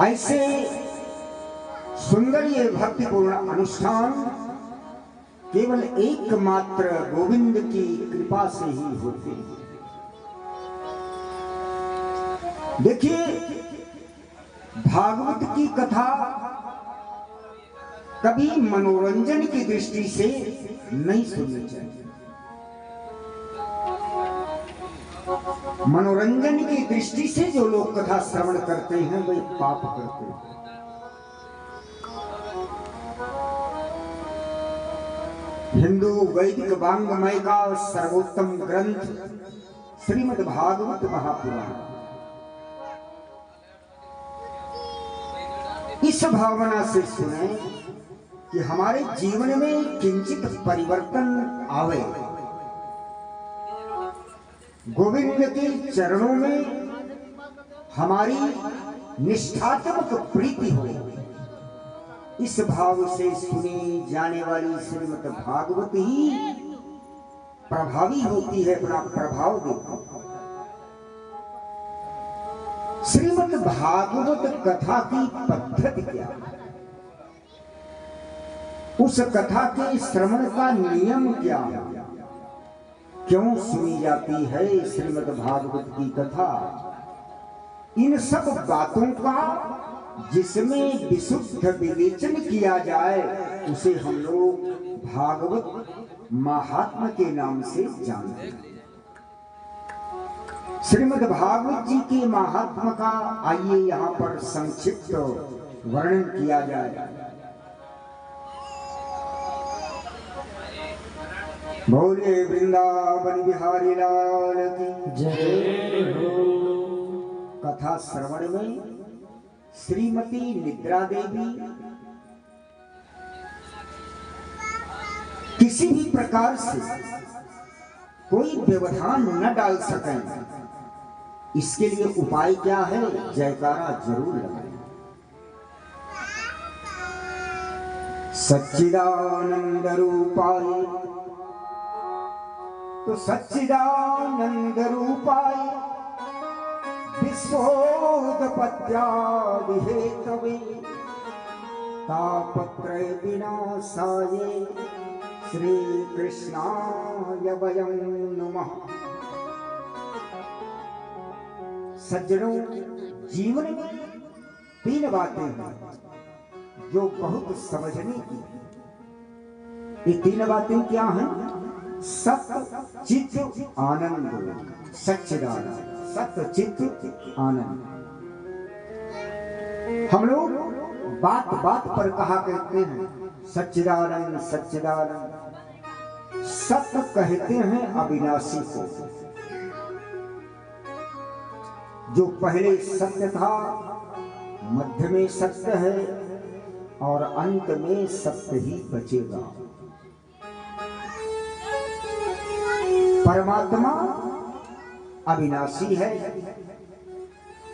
ऐसे सुंदर ये भक्तिपूर्ण अनुष्ठान केवल एकमात्र गोविंद की कृपा से ही होते हैं। देखिए, भागवत की कथा कभी मनोरंजन की दृष्टि से नहीं सुननी चाहिए। मनोरंजन की दृष्टि से जो लोग कथा श्रवण करते हैं वे पाप करते हैं। हिंदू वैदिक वांग्मय का सर्वोत्तम ग्रंथ श्रीमद् भागवत महापुराण, इस भावना से सुने कि हमारे जीवन में किंचित परिवर्तन आवे, गोविंद के चरणों में हमारी निष्ठात्मक प्रीति हो। इस भाव से सुनी जाने वाली श्रीमद् भागवत ही प्रभावी होती है, अपना प्रभाव देती है। श्रीमद् भागवत कथा की पद्धति क्या है, उस कथा के श्रवण का नियम क्या है, क्यों सुनी जाती है श्रीमद् भागवत की कथा, इन सब बातों का जिसमें विशुद्ध विवेचन किया जाए उसे हम लोग भागवत महात्मा के नाम से जानते हैं। श्रीमद् भागवत जी के महात्मा का आइए यहाँ पर संक्षिप्त वर्णन किया जाए। बोले वृंदावन बिहारी लाल की जय हो। कथा श्रवण में श्रीमती निद्रा देवी किसी भी प्रकार से कोई व्यवधान न डाल सकें, इसके लिए उपाय क्या है, जयकारा जरूर लगाएं। सच्चिदानंद रूपाय तो सच्चिदानंद रूपाय विश्वोत्पत्त्यादिहेतवे तापत्रय विनाशाय श्री कृष्णाय वयं नमः। सज्जनों, जीवन में तीन बातें हैं जो बहुत समझने की। ये तीन बातें क्या हैं? सत्य, चित्त, आनंद। सच्चिदानंद, सत्य, चित्त, आनंद। हम लोग बात बात पर कहा करते हैं सच्चिदानंद सच्चिदानंद। सत्य कहते हैं अविनाशी को। जो पहले सत्य था, मध्य में सत्य है और अंत में सत्य ही बचेगा। परमात्मा अविनाशी है,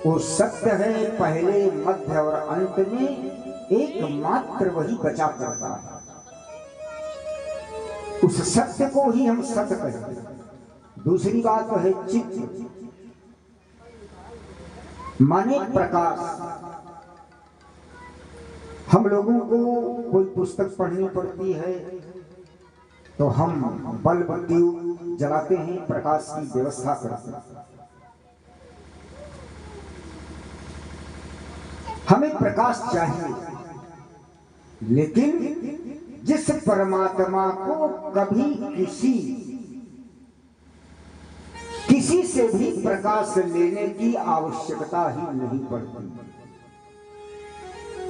वो सत्य है, पहले मध्य और अंत में एकमात्र वही बचा करता है। उस सत्य को ही हम सत्य कहते हैं। दूसरी बात है चित्त, माने प्रकाश। हम लोगों को कोई पुस्तक पढ़नी पड़ती है तो हम बल्ब ट्यूब जलाते हैं, प्रकाश की व्यवस्था करते हैं। हमें प्रकाश चाहिए, लेकिन जिस परमात्मा को कभी किसी से भी प्रकाश लेने की आवश्यकता ही नहीं पड़ती,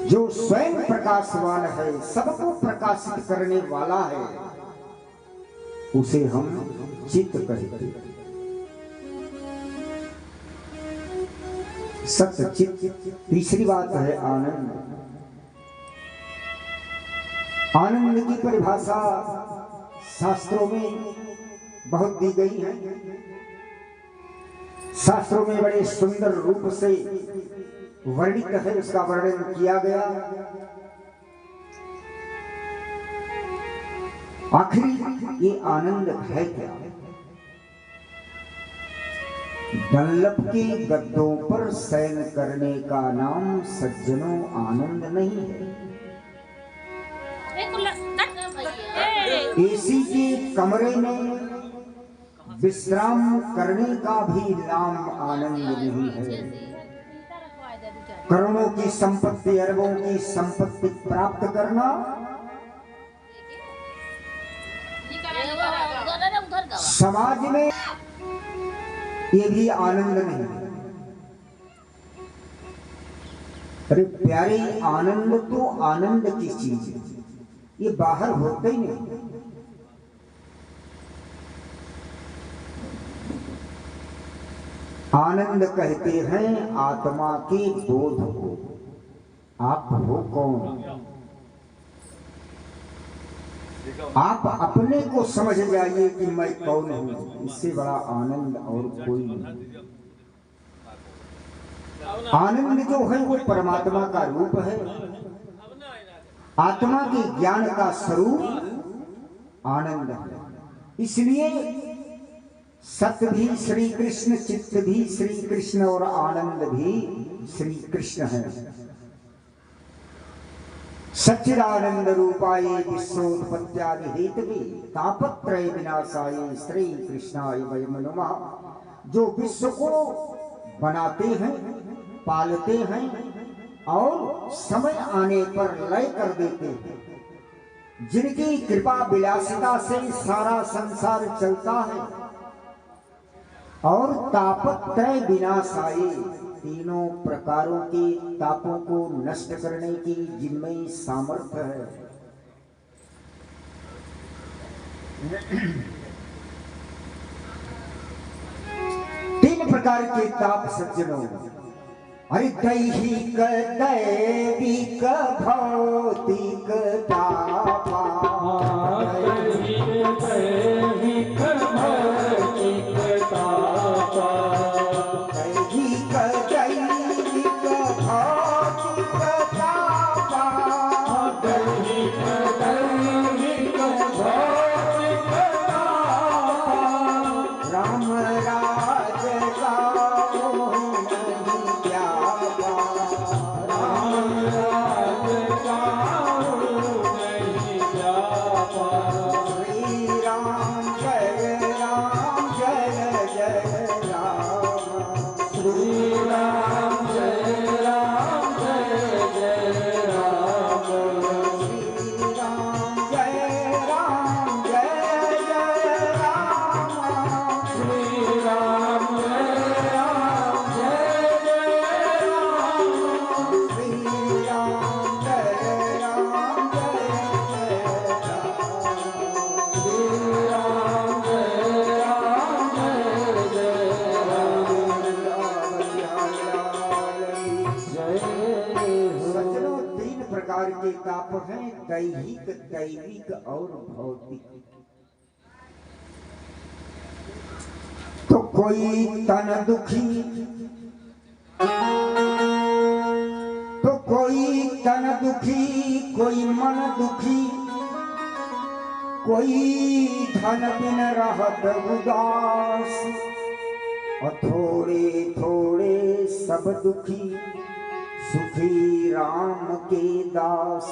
जो स्वयं प्रकाशवान है, सबको प्रकाशित करने वाला है, उसे हम चित्त कहते हैं। सत्य, चित्त। तीसरी बात है आनंद। आनंद की परिभाषा शास्त्रों में बहुत दी गई है। शास्त्रों में बड़े सुंदर रूप से वर्णित है, उसका वर्णन किया गया। आखिर ये आनंद है क्या? डल्लभ के गद्दों पर शयन करने का नाम सज्जनों आनंद नहीं है। एसी के कमरे में विश्राम करने का भी नाम आनंद नहीं है। करोड़ों की संपत्ति, अरबों की संपत्ति प्राप्त करना समाज में ये भी आनंद नहीं। अरे प्यारे, आनंद तो आनंद की चीज है, ये बाहर होते ही नहीं। आनंद कहते हैं आत्मा के बोध को। आप हो कौन? आप अपने को समझ जाइए कि मैं कौन हूं। इससे बड़ा आनंद और कोई नहीं। आनंद जो है वो परमात्मा का रूप है। आत्मा के ज्ञान का स्वरूप आनंद है। इसलिए सत्य भी श्री कृष्ण, चित्त भी श्री कृष्ण और आनंद भी श्री कृष्ण है। सच्चिदानंद रूपाय विश्वोत्पत्त्यादि हेतवे तापत्रय विनाशाय श्री कृष्णाय वयं नमः। जो विश्व को बनाते हैं, पालते हैं और समय आने पर लय कर देते हैं, जिनकी कृपा विलासिता से सारा संसार चलता है, और तापत्रय विनाशाय तीनों प्रकारों के तापों को नष्ट करने की जिनमें सामर्थ्य है। तीन प्रकार के ताप सज्जनों, अरे दैहिक, दैविक, भौतिक तापा। दैहिक, भौतिक तापा। दैहिक, दैविक, भौतिक तापा। दैहिक, दैविक, भौतिक तापा। राम राज गाओ नहीं जावा। राम राज गाओ नहीं जावा। श्री राम जय राम, जय जय राम। श्री राम जय राम, जय जय राम। श्री राम जय राम, जय जय राम। श्री राम जय राम, जय जय राम। श्री राम जय राम, जय जय राम। श्री राम जय राम, जय जय राम। सज्जनों, तीन प्रकार के ताप हैं, दैहिक, दैविक और भौतिक। तो कोई तन दुखी, तो कोई तन दुखी, कोई मन दुखी, कोई धन बिन रहत उदास, और थोड़े थोड़े सब दुखी, सुखी राम के दास।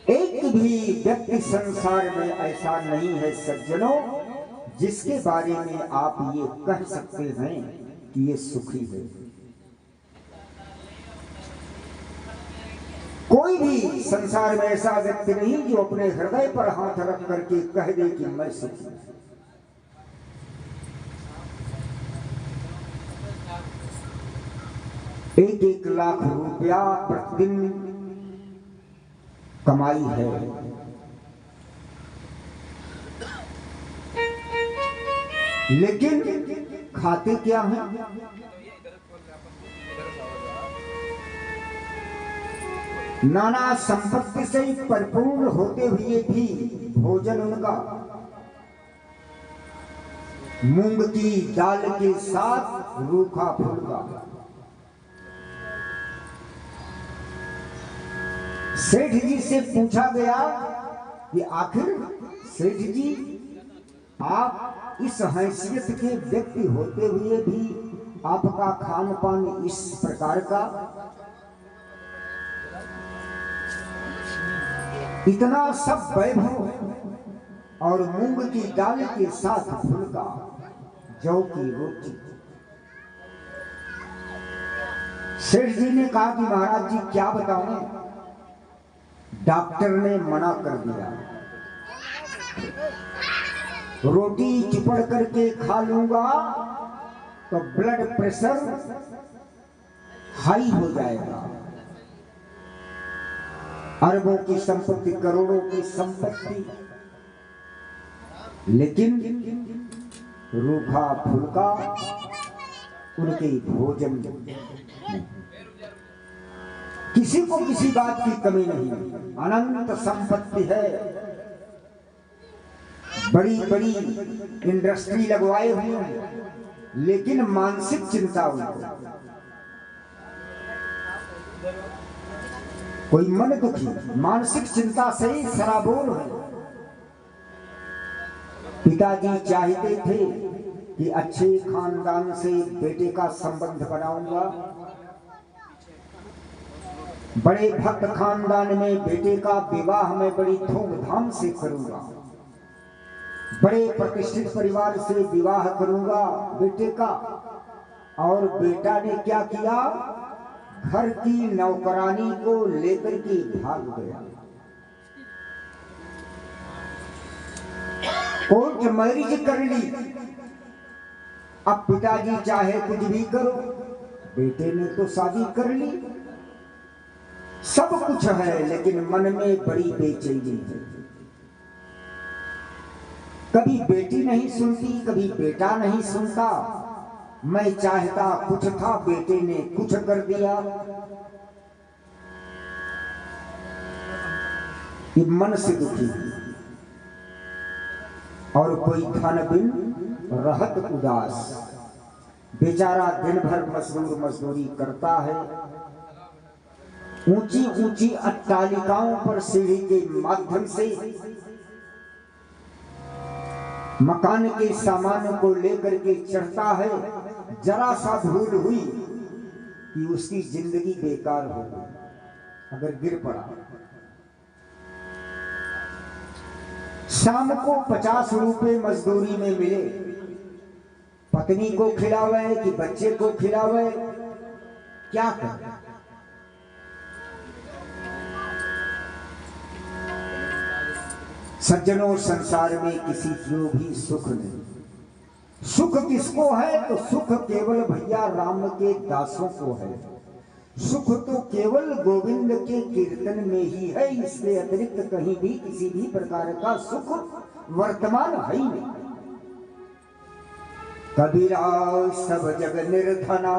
एक भी व्यक्ति संसार में ऐसा नहीं है सज्जनों, जिसके बारे में आप ये कह सकते हैं कि ये सुखी है। कोई भी संसार में ऐसा व्यक्ति नहीं जो अपने हृदय पर हाथ रख करके कह दे कि मैं सुखी हूं। एक एक लाख रुपया प्रतिदिन कमाई है, लेकिन खाते क्या हैं? नाना संपत्ति से परिपूर्ण होते हुए भी भोजन उनका मूंग की दाल के साथ रूखा फुल्का। सेठ जी से पूछा गया कि आखिर सेठ जी आप इस हैसियत के व्यक्ति होते हुए भी आपका खान पान इस प्रकार का, इतना सब वैभव और मूंग की दाल के साथ फुल्का, जौ की रोटी। सेठ जी ने कहा कि महाराज जी क्या बताऊं, डॉक्टर ने मना कर दिया, रोटी चिपड़ करके खा लूंगा तो ब्लड प्रेशर हाई हो जाएगा। अरबों की संपत्ति, करोड़ों की संपत्ति, लेकिन रूखा फुल्का उनके भोजन, किसी को किसी बात की कमी नहीं, अनंत संपत्ति है, बड़ी बड़ी इंडस्ट्री लगवाए हुए हैं, लेकिन मानसिक चिंता उनको, कोई मन दुखी, मानसिक चिंता से ही सराबोर है। पिताजी चाहते थे कि अच्छे खानदान से बेटे का संबंध बनाऊंगा, बड़े भक्त खानदान में बेटे का विवाह में बड़ी धूमधाम से करूंगा, बड़े प्रतिष्ठित परिवार से विवाह करूंगा बेटे का। और बेटा ने क्या किया, घर की नौकरानी को लेकर के भाग गया, कोर्ट मैरिज कर ली। अब पिताजी चाहे कुछ भी करो, बेटे ने तो शादी कर ली, सब कुछ है, लेकिन मन में बड़ी बेचैनी है। कभी बेटी नहीं सुनती, कभी बेटा नहीं सुनता। मैं चाहता कुछ था, बेटे ने कुछ कर दिया। ये मन से दुखी, और कोई धन बिन रहत उदास, बेचारा दिन भर मजदूरी करता है, ऊंची ऊंची अट्टालिकाओं पर सीढ़ी के माध्यम से मकान के सामान को लेकर के चढ़ता है, जरा सा भूल हुई कि उसकी जिंदगी बेकार हो गई, अगर गिर पड़ा। शाम को 50 रुपए मजदूरी में मिले, पत्नी को खिलावे कि बच्चे को खिलावे, क्या करे? सज्जनों, संसार में किसी को भी सुख नहीं। सुख किसको है? तो सुख केवल भैया राम के दासों को है। सुख तो केवल गोविंद के कीर्तन में ही है, इसके अतिरिक्त कहीं भी किसी भी प्रकार का सुख वर्तमान है ही नहीं। कबीरा सब जग निर्धना,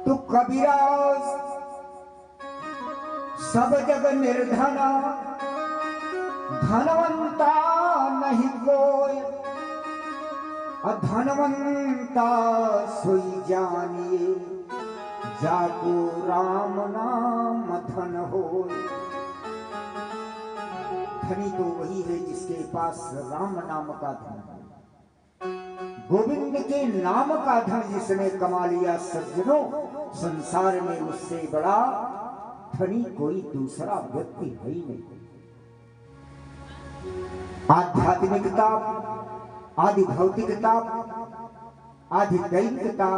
तो कबीरा सब जग निर्धना, धनवंता नहीं कोई, अधनवंता सोई जानिए, जाको राम नाम धन हो। धनी तो वही है जिसके पास राम नाम का धन है, गोविंद के नाम का धन जिसने कमा लिया। सज्जनों, संसार में उससे बड़ा धनी कोई दूसरा व्यक्ति है ही नहीं। आध्यात्मिकता, आदि भौतिकता, आदि दैविकता,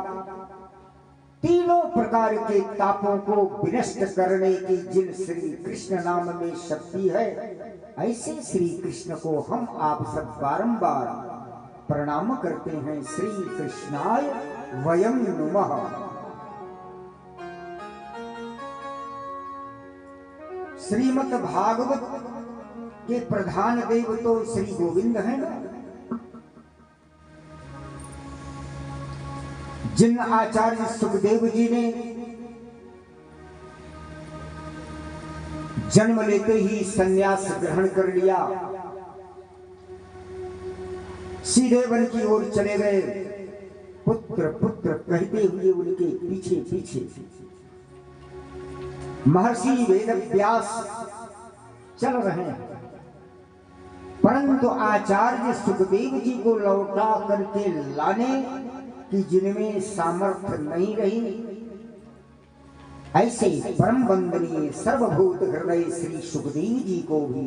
तीनों प्रकार के तापों को विनष्ट करने की जिन श्री कृष्ण नाम में शक्ति है, ऐसे श्री कृष्ण को हम आप सब बारंबार प्रणाम करते हैं। श्री कृष्णाय वयं नुमः। श्रीमद् भागवत के प्रधान देव तो श्री गोविंद हैं ना। जिन आचार्य सुखदेव जी ने जन्म लेते ही सन्यास ग्रहण कर लिया, सीधे वन की ओर चले गए, पुत्र पुत्र कहते हुए उनके पीछे पीछे महर्षि वेद व्यास चल रहे हैं। परंतु आचार्य सुखदेव जी को लौटा करके लाने कि जिनमें सामर्थ्य नहीं रही, ऐसे परम वंदनीय सर्वभूत हृदय श्री सुखदेव जी को भी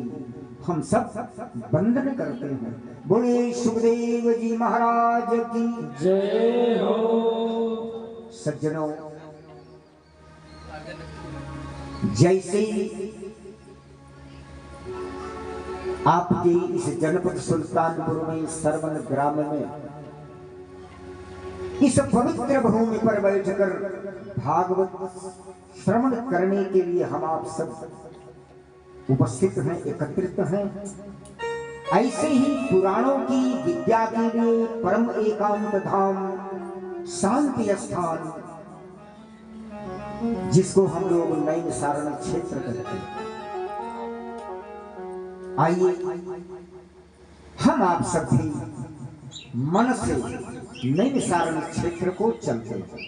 हम सब वंदन करते हैं। बोले सुखदेव जी महाराज की जय हो। सज्जनों, जैसे आपके इस जनपद सुल्तानपुर में सरवन ग्राम में इस पवित्र भूमि पर बैठकर भागवत श्रवण करने के लिए हम आप सब उपस्थित हैं, एकत्रित हैं, ऐसे ही पुराणों की विद्या के लिए परम एकांत धाम शांति स्थान, जिसको हम लोग नैमिषारण्य क्षेत्र कहते हैं, आइए हम आप सब भी मन से नैमिषारण्य क्षेत्र को चलते हैं।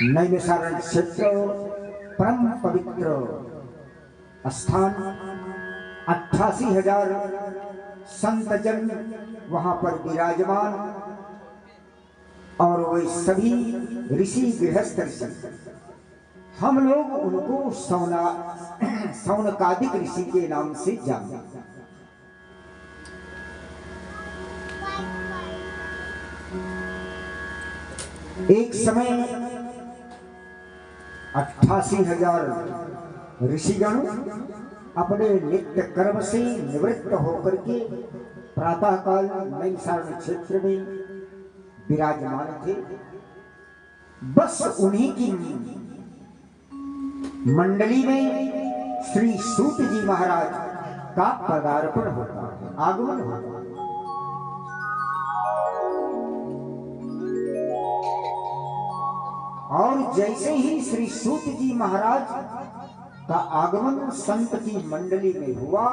नैमिषारण्य क्षेत्र परम पवित्र स्थान, 88,000 संत जन वहां पर विराजमान, और वे सभी ऋषि गृहस्थ ऋषि, हम लोग उनको सौनकादिक ऋषि के नाम से जानते हैं। एक समय 88,000 ऋषिगण अपने नित्य कर्म से निवृत्त होकर के प्रातःकाल नैमिषारण्य क्षेत्र में विराजमान थे। बस उन्हीं की मंडली में श्री सूत जी महाराज का पदार्पण होता है, आगमन होता है। और जैसे ही श्री सूत जी महाराज का आगमन संत की मंडली में हुआ,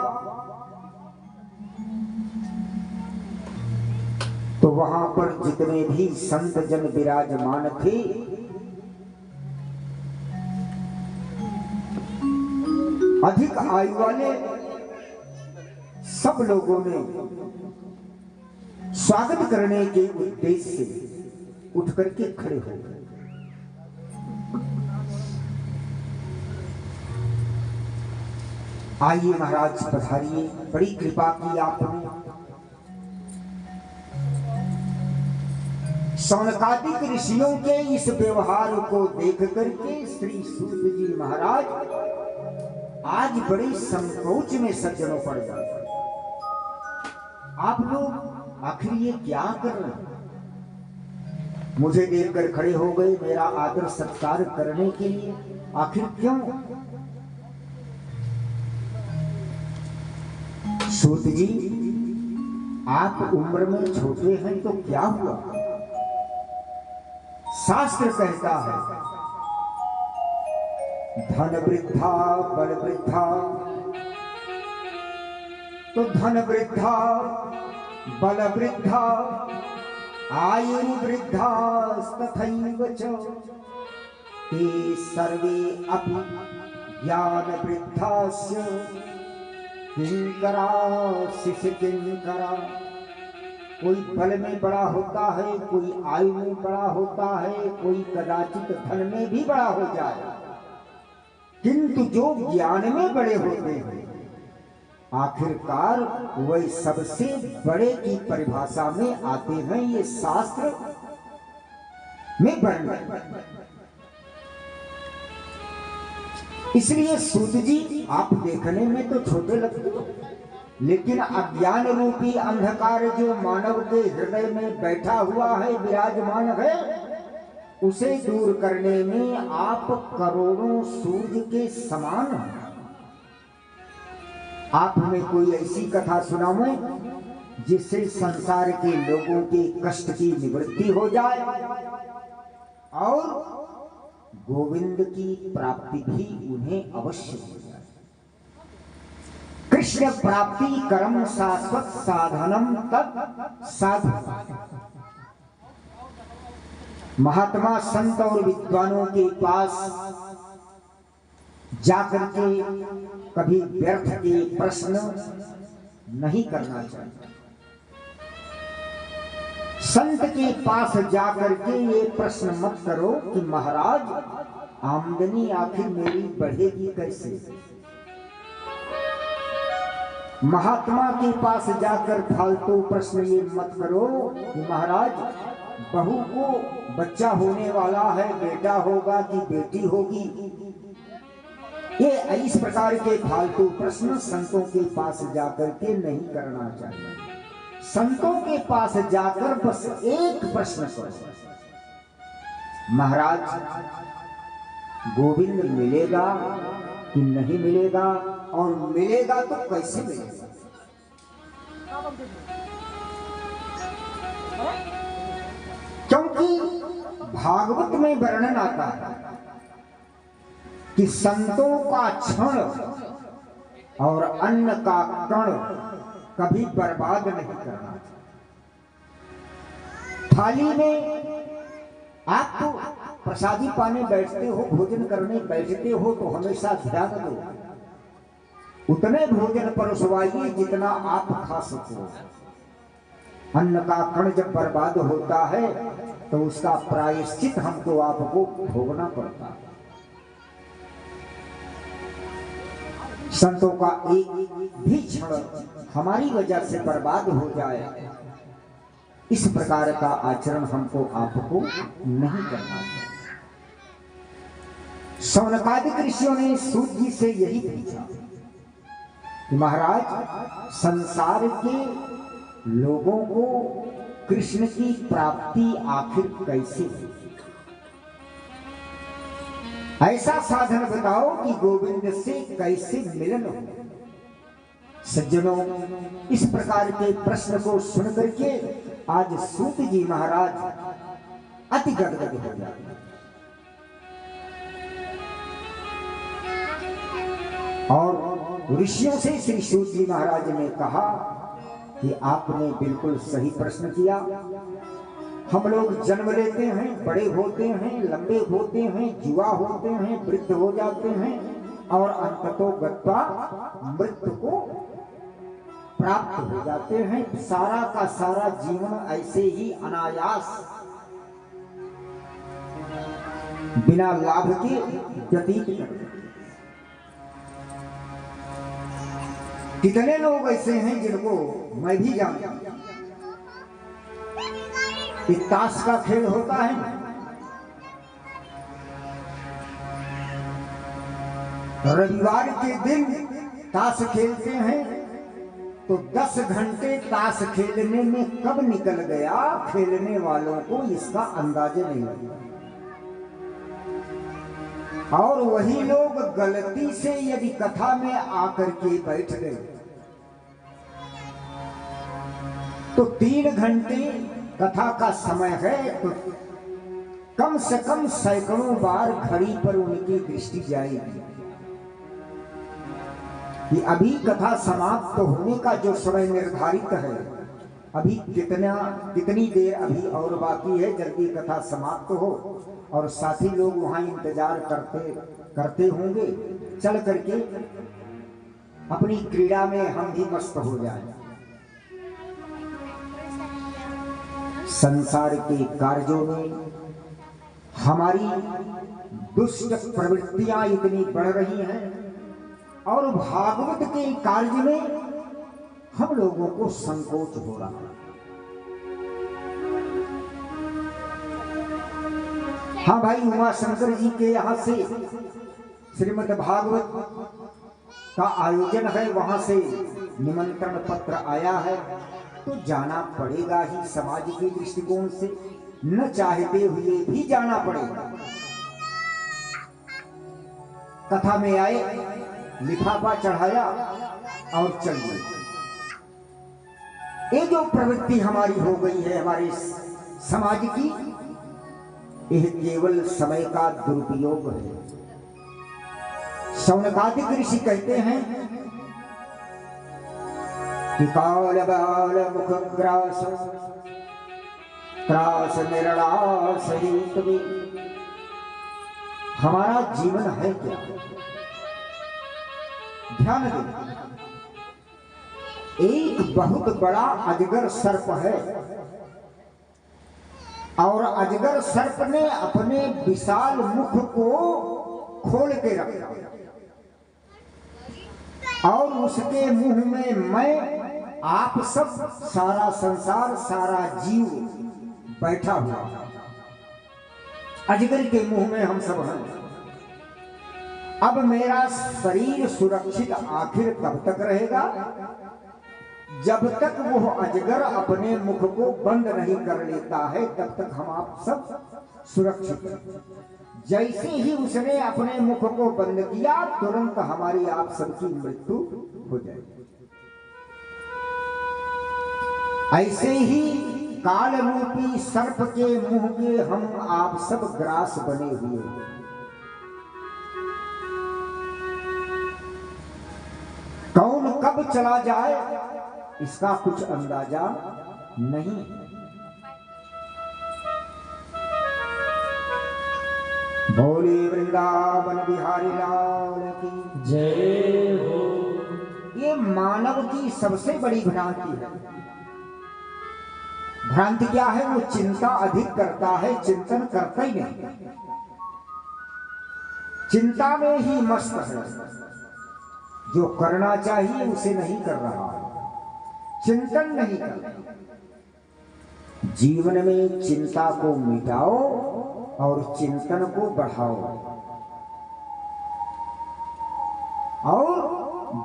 तो वहां पर जितने भी संत जन विराजमान थे, अधिक आयु वाले सब लोगों ने स्वागत करने के उद्देश्य से उठ करके खड़े हो गए। आइए महाराज पधारिए, बड़ी कृपा की आपने। सौनकादिक ऋषियों के इस व्यवहार को देख करके श्री सूत जी महाराज आज बड़े संकोच में सज्जनों पड़ जाते। आप लोग आखिर ये क्या कर रहे हैं? मुझे देखकर खड़े हो गए मेरा आदर सत्कार करने के लिए, आखिर क्यों? सूत जी, आप उम्र में छोटे हैं तो क्या हुआ? शास्त्र कहता है धन वृद्धा बल वृद्धा, तो धन वृद्धा बल वृद्धा आयु वृद्धा तथैव च ते सर्वे अपि ज्ञान वृद्धास्य किंकरा शिष्य किंकरा। कोई बल में बड़ा होता है, कोई आयु में बड़ा होता है, कोई कदाचित धन में भी बड़ा हो जाए, किंतु जो ज्ञान में बड़े होते हैं आखिरकार वही सबसे बड़े की परिभाषा में आते हैं। ये शास्त्र में वर्णन। इसलिए सूत जी, आप देखने में तो छोटे लगते हो, लेकिन अज्ञान रूपी अंधकार जो मानव के हृदय में बैठा हुआ है, विराजमान है, उसे दूर करने में आप करोड़ों सूर्य के समान हैं। आप हमें कोई ऐसी कथा सुनावें जिससे संसार के लोगों के कष्ट की निवृत्ति हो जाए और गोविंद की प्राप्ति भी उन्हें अवश्य हो जाए। कृष्ण प्राप्ति कर्म शाश्वत साधनम तत् साधु। महात्मा संत और विद्वानों के पास जाकर के कभी व्यर्थ के प्रश्न नहीं करना चाहिए। संत के पास जाकर के ये प्रश्न मत करो कि महाराज आमदनी आखिर मेरी बढ़ेगी कैसे। महात्मा के पास जाकर फालतू प्रश्न ये मत करो कि महाराज बहू को बच्चा होने वाला है, बेटा होगा कि बेटी होगी। ये इस प्रकार के फालतू प्रश्न संतों के पास जाकर के नहीं करना चाहिए। संतों के पास जाकर बस एक प्रश्न करो, महाराज गोविंद मिलेगा कि नहीं मिलेगा, और मिलेगा तो कैसे मिलेगा। क्योंकि भागवत में वर्णन आता है कि संतों का क्षण और अन्न का कण कभी बर्बाद नहीं करना। थाली में आप तो प्रसादी पाने बैठते हो, भोजन करने बैठते हो, तो हमेशा ध्यान दो उतने भोजन परोसवाइए जितना आप खा सको। अन्न का कण जब बर्बाद होता है तो उसका प्रायश्चित हमको आपको भोगना पड़ता है। संतों का एक भी क्षण हमारी वजह से बर्बाद हो जाए, इस प्रकार का आचरण हमको आपको नहीं करना चाहिए। शौनकादिक ऋषियों ने सूत जी से यही पूछा कि महाराज संसार के लोगों को कृष्ण की प्राप्ति आखिर कैसे हो? ऐसा साधन बताओ कि गोविंद से कैसे मिलन हो। सज्जनों, इस प्रकार के प्रश्न को सुन करके आज सूत जी महाराज अति गदगद हो जाते। और ऋषियों से श्री सूत जी महाराज ने कहा कि आपने बिल्कुल सही प्रश्न किया। हम लोग जन्म लेते हैं, बड़े होते हैं, लंबे होते हैं, युवा होते हैं, वृद्ध हो जाते हैं और अंततो गत्वा मृत्यु को प्राप्त हो जाते हैं। सारा का सारा जीवन ऐसे ही अनायास बिना लाभ के व्यतीत करते हैं। कितने लोग ऐसे हैं जिनको मैं भी जानता हूं। ताश का खेल होता है, रविवार के दिन ताश खेलते हैं तो 10 घंटे ताश खेलने में कब निकल गया खेलने वालों को इसका अंदाजा नहीं लगा। और वही लोग गलती से यदि कथा में आकर के बैठ गए तो 3 घंटे कथा का समय है, तो कम से कम सैकड़ों बार घड़ी पर उनकी दृष्टि जाएगी कि अभी कथा समाप्त होने का जो समय निर्धारित है, अभी कितनी देर अभी और बाकी है, जल्दी कथा समाप्त हो। और साथी लोग वहां इंतजार करते होंगे, चल करके अपनी क्रीड़ा में हम भी मस्त हो जाएं। संसार के कार्यों में हमारी दुष्ट प्रवृत्तियां इतनी बढ़ रही हैं और भागवत के कार्य में हम लोगों को संकोच हो रहा है। हाँ भाई, उमाशंकर जी के यहाँ से श्रीमद् भागवत का आयोजन है, वहां से निमंत्रण पत्र आया है, तो जाना पड़ेगा ही। समाज के दृष्टिकोण से न चाहते हुए भी जाना पड़ेगा। कथा में आए, लिफाफा चढ़ाया और चल गए। ये जो प्रवृत्ति हमारी हो गई है हमारे समाज की, यह केवल समय का दुरुपयोग है। शौनकादिक ऋषि कहते हैं कि काल बाल मुख ग्रास त्रास निरणास हेतु। हमारा जीवन है क्या? ध्यान दें, एक बहुत बड़ा अजगर सर्प है और अजगर सर्प ने अपने विशाल मुख को खोल के रखा और उसके मुंह में मैं, आप सब, सारा संसार, सारा जीव बैठा हुआ। अजगर के मुंह में हम सब हैं। अब मेरा शरीर सुरक्षित आखिर कब तक रहेगा? जब तक वो अजगर अपने मुख को बंद नहीं कर लेता है तब तक हम आप सब सुरक्षित। जैसे ही उसने अपने मुख को बंद किया तुरंत हमारी आप सबकी मृत्यु हो जाएगी। ऐसे ही काल रूपी सर्प के मुंह के हम आप सब ग्रास बने हुए हैं। कौन कब चला जाए इसका कुछ अंदाजा नहीं। बोले वृंदावन बिहारी लाल की जय हो। ये मानव की सबसे बड़ी भ्रांति है। भ्रांति क्या है? वो चिंता अधिक करता है, चिंतन करता ही नहीं, चिंता में ही मस्त है। जो करना चाहिए उसे नहीं कर रहा, चिंतन नहीं कर रहा। जीवन में चिंता को मिटाओ और चिंतन को बढ़ाओ। और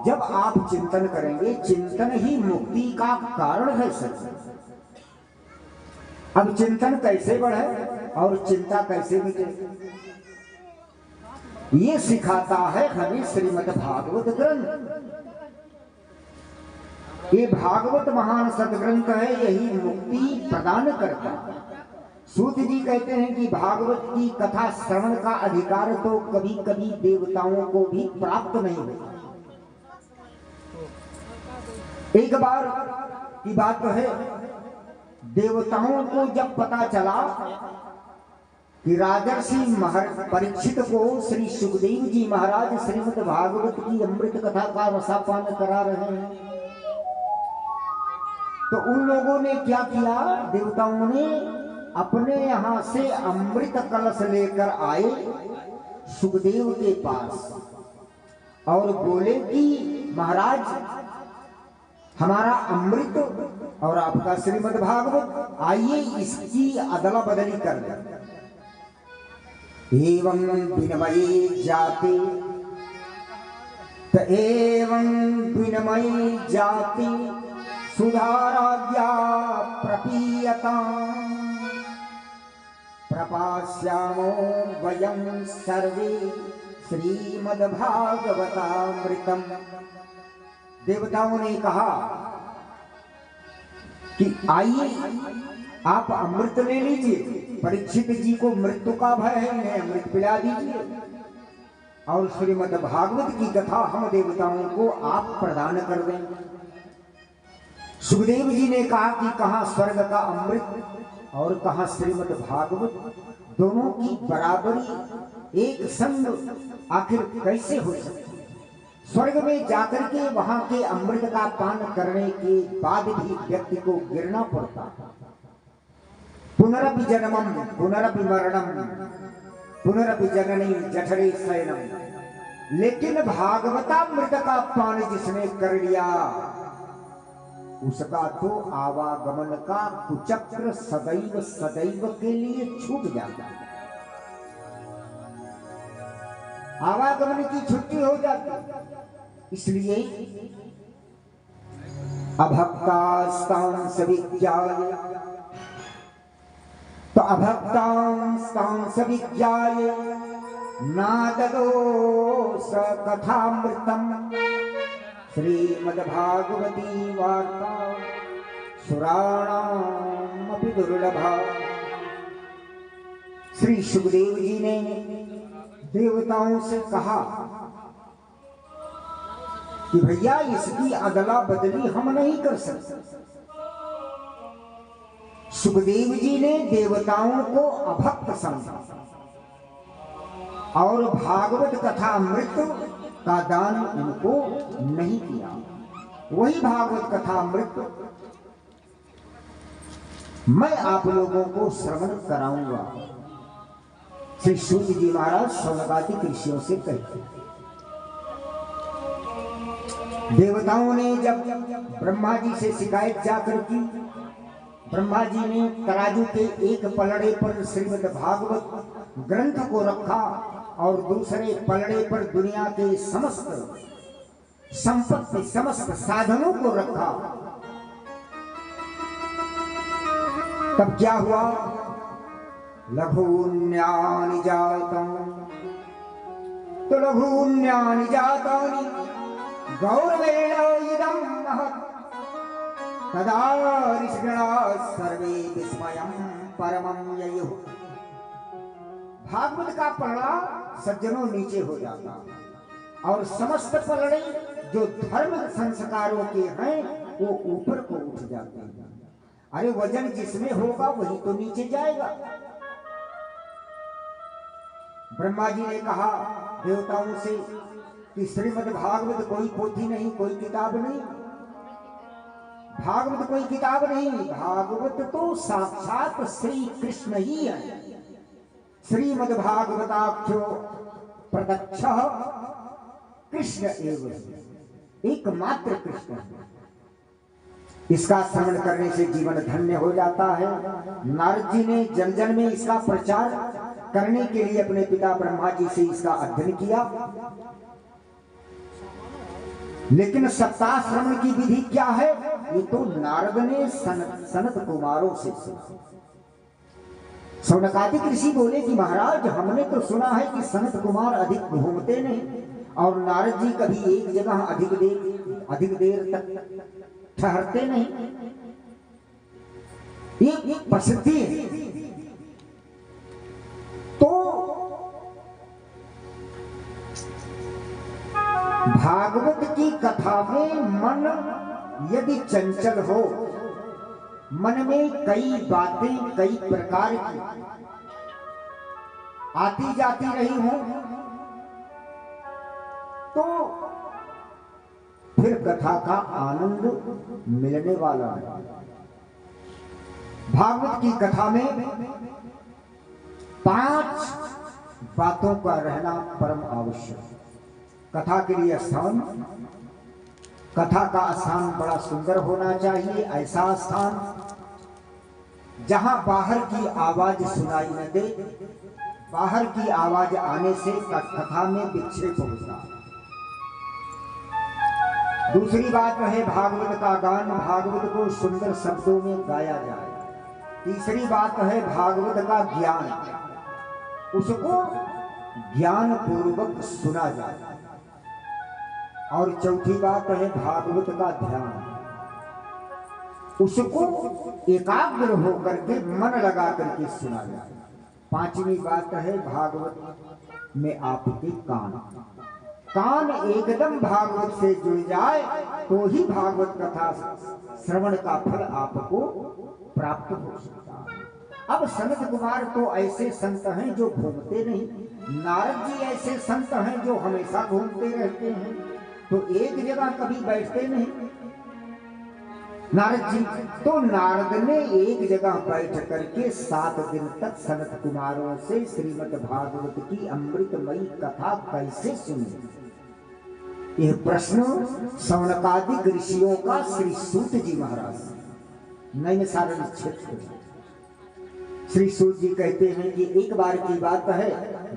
जब आप चिंतन करेंगे, चिंतन ही मुक्ति का कारण है सर। अब चिंतन कैसे बढ़े और चिंता कैसे मिटे, ये सिखाता है हमें श्रीमद् भागवत ग्रंथ। ये भागवत महान सदग्रंथ है, यही मुक्ति प्रदान करता है। सूत जी कहते हैं कि भागवत की कथा श्रवण का अधिकार तो कभी कभी देवताओं को भी प्राप्त नहीं होता। एक बार की बात है, देवताओं को जब पता चला कि राजर्षि परीक्षित को श्री सुखदेव जी महाराज श्रीमद् भागवत की अमृत कथा का रसापान करा रहे हैं, तो उन लोगों ने क्या किया? देवताओं ने अपने यहां से अमृत कलश लेकर आए सुखदेव के पास और बोले कि महाराज, हमारा अमृत और आपका श्रीमद् भागवत, आइए इसकी अदला बदली कर दें। एवं विनमयी जाति एवं विनमयी जाति सुधाराज्ञा प्रपीयता प्रपास्यामो वयं सर्वे श्रीमद् भागवतामृतम्। देवताओं ने कहा कि आइए आप अमृत ले लीजिए, परीक्षित जी को मृत्यु का भय है, इन्हें अमृत पिला दीजिए और श्रीमद् भागवत की कथा हम देवताओं को आप प्रदान कर दें। सुखदेव जी ने कहा कि कहां स्वर्ग का अमृत और कहां श्रीमद् भागवत, दोनों की बराबरी एक संग आखिर कैसे हो सकती? स्वर्ग में जाकर के वहां के अमृत का पान करने के बाद भी व्यक्ति को गिरना पड़ता। पुनरपि जन्मम पुनरपि मरणम पुनरपि जननी जठरे शयनम। लेकिन भागवतामृत का पान जिसने कर लिया उसका तो आवागमन का कुचक्र सदैव सदैव के लिए छूट जाता है, आवागमन की छुट्टी हो जाती। इसलिए अभक्तास्तांस विज्ञाय, तो अभक्तांस्तांस विज्ञाय नाददो स कथामृतम् श्रीमद्भागवती वार्ता सुराणामपि दुर्लभा। श्री सुखदेव जी ने देवताओं से कहा कि भैया इसकी अदला बदली हम नहीं कर सकते। सुखदेव जी ने देवताओं को अभक्त समझा और भागवत कथा अमृत का दान उनको नहीं किया। वही भागवत कथा अमृत मैं आप लोगों को श्रवण कराऊंगा। श्री सूत जी महाराज सौनकादिक ऋषियों से कहते, देवताओं ने जब ब्रह्मा जी से शिकायत जाकर की, ब्रह्मा जी ने तराजू के एक पलड़े पर श्रीमद् भागवत ग्रंथ को रखा और दूसरे पलड़े पर दुनिया के समस्त संपत्ति समस्त साधनों को रखा। तब क्या हुआ? लघून्यानि जातम् तो लघून्यानि जातानि गौरवेण इदं महत् तदा ऋषिगणाः सर्वे विस्मयं परमं ययुः। भागवत का पलड़ा सज्जनों नीचे हो जाता और समस्त पलड़े जो धर्म संस्कारों के हैं वो ऊपर को उठ जाते हैं। अरे वजन जिसमें होगा वही तो नीचे जाएगा। ब्रह्मा जी ने कहा देवताओं से कि श्रीमद् भागवत कोई पोथी नहीं, कोई किताब नहीं, भागवत कोई किताब नहीं, भागवत तो साक्षात श्री कृष्ण ही है। श्रीमद् भागवताख्यो प्रत्यक्ष कृष्ण एवं एकमात्र कृष्ण है। इसका श्रवण करने से जीवन धन्य हो जाता है। नारद जी ने जन जन में इसका प्रचार करने के लिए अपने पिता ब्रह्मा जी से इसका अध्ययन किया। लेकिन सप्ताह श्रवण की विधि क्या है? ये तो नारद ने सनत कुमारों से सीखा। सौनकादिक ऋषि बोले कि महाराज हमने तो सुना है कि सनत कुमार अधिक घूमते नहीं और नारद जी कभी एक जगह अधिक देर तक ठहरते नहीं। ये प्रसिद्धि है। तो भागवत की कथा में मन यदि चंचल हो, मन में कई बातें कई प्रकार की आती जाती रही हो, तो फिर कथा का आनंद मिलने वाला है। भागवत की कथा में 5 बातों का रहना परम आवश्यक है। कथा के लिए स्थान, कथा का स्थान बड़ा सुंदर होना चाहिए। ऐसा स्थान जहां बाहर की आवाज सुनाई न दे, बाहर की आवाज आने से कथा में विक्षेप होता है। दूसरी बात है भागवत का गान, भागवत को सुंदर शब्दों में गाया जाए। तीसरी बात है भागवत का ज्ञान, उसको ज्ञान पूर्वक सुना जाए। और चौथी बात है भागवत का ध्यान, उसको एकाग्र होकर के मन लगा करके सुना जाए। पांचवी बात है भागवत में आपके कान एकदम भागवत से जुड़ जाए तो ही भागवत कथा श्रवण का फल आपको प्राप्त हो सकता है। अब सनत कुमार तो ऐसे संत हैं जो घूमते नहीं, नारद जी ऐसे संत हैं जो हमेशा घूमते रहते हैं, तो एक जगह कभी बैठते नहीं नारद जी। तो नारद ने एक जगह बैठ करके 7 दिन तक सनत कुमारों से श्रीमद् भागवत की अमृतमयी कथा कैसे सुनी, यह प्रश्न सौनकादिक ऋषियों का श्री सूत जी महाराज नैमिषारण्य क्षेत्र। श्री सूत जी कहते हैं कि एक बार की बात है,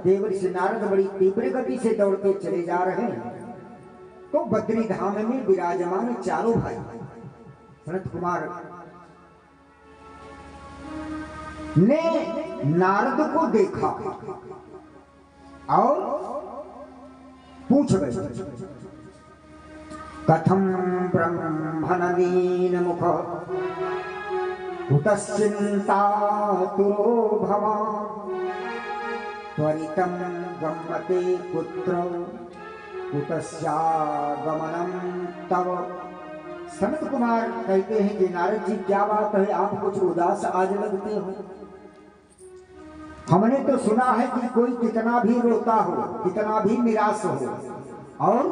देवर्षि नारद बड़ी तीव्र गति से दौड़ते चले जा रहे हैं, तो बद्री धाम में विराजमान चारों भाई सनत कुमार ने नारद को देखा और पूछ गए, कथम ब्रह्मणलीन मुख कुतश्चिंता तुरो भवान् त्वरितं गम्यते पुत्र कुतस्यागमनं तव। सनत कुमार कहते हैं कि नारद जी क्या बात है, आप कुछ उदास आज लगते हो। हमने तो सुना है कि कोई कितना भी रोता हो, कितना भी निराश हो, और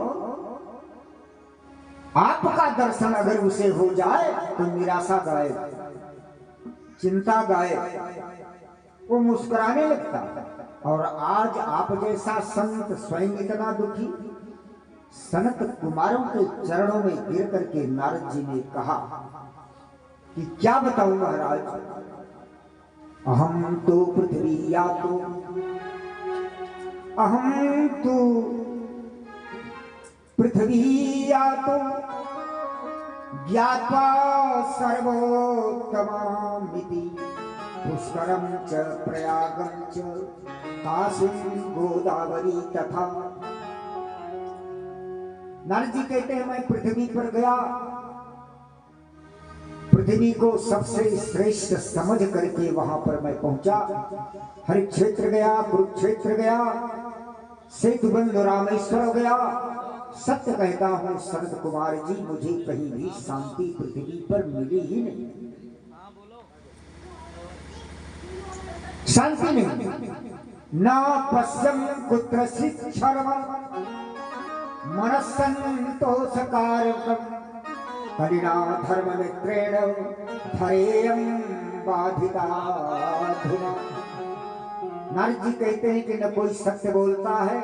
आपका दर्शन अगर उसे हो जाए तो निराशा गायब, चिंता गायब, वो मुस्कुराने लगता। और आज आप जैसा संत स्वयं इतना दुखी। सनत कुमारों के चरणों में गिर करके नारद जी ने कहा कि क्या बताऊं महाराज, अहम तो पृथ्वी या तो अहम तो पृथ्वी या तो ज्ञात्वा सर्वोत्तमामिति पुष्करम च प्रयागम च काशीं गोदावरी तथा। नारद जी कहते हैं मैं पृथ्वी पर गया, पृथ्वी को सबसे श्रेष्ठ समझ करके वहां पर मैं पहुंचा। हरि क्षेत्र गया, कुरुक्षेत्र गया, सेतुबंध रामेश्वर गया। सत्य कहता हूं सनत कुमार जी, मुझे कहीं भी शांति पृथ्वी पर मिली ही नहीं, शांति नहीं। ना पश्यम कुत्रचित् क्षरमं मनस्सन्तोषकारकम् कलिना धर्ममित्रेण धरेयं बाधिताधुना। नारद जी कहते हैं कि न कोई सत्य बोलता है।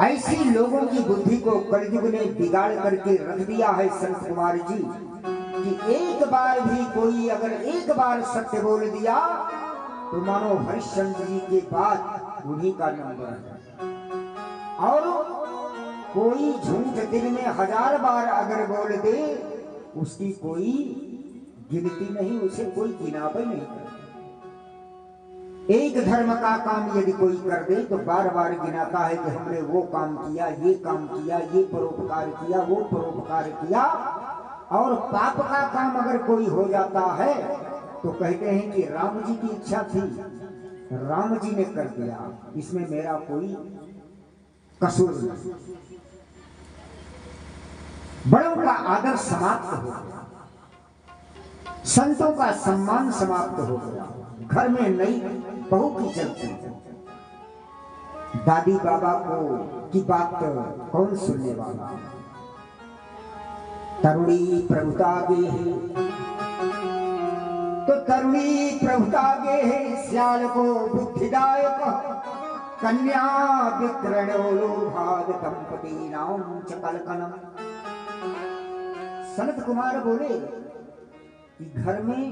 ऐसी लोगों की बुद्धि को कलयुग ने बिगाड़ करके रख दिया है संत कुमार जी कि एक बार भी कोई अगर एक बार सत्य बोल दिया तो मानो हरिश्चंद्र जी के बाद उन्हीं का नंबर है। और कोई झूठ दिन में 1000 बार अगर बोल दे उसकी कोई गिनती नहीं, उसे कोई गिनावे नहीं करता। एक धर्म का काम यदि कोई कर दे तो बार बार गिनाता है कि हमने वो काम किया, ये काम किया, ये परोपकार किया, वो परोपकार किया। और पाप का काम अगर कोई हो जाता है तो कहते हैं कि राम जी की इच्छा थी, राम जी ने कर दिया, इसमें मेरा कोई कसूर नहीं। बड़ों का आदर समाप्त हो गया, संतों का सम्मान समाप्त हो गया। घर में नई बहू की चलती, दादी बाबा को की बात कौन सुनने वाला। तरुणी प्रभुता गे है तो तरुणी प्रभुता गे है, श्याल को बुद्धिदायक कन्या विक्रयणो लोभाद दंपति नाम च कलकनम। सनत कुमार बोले कि घर में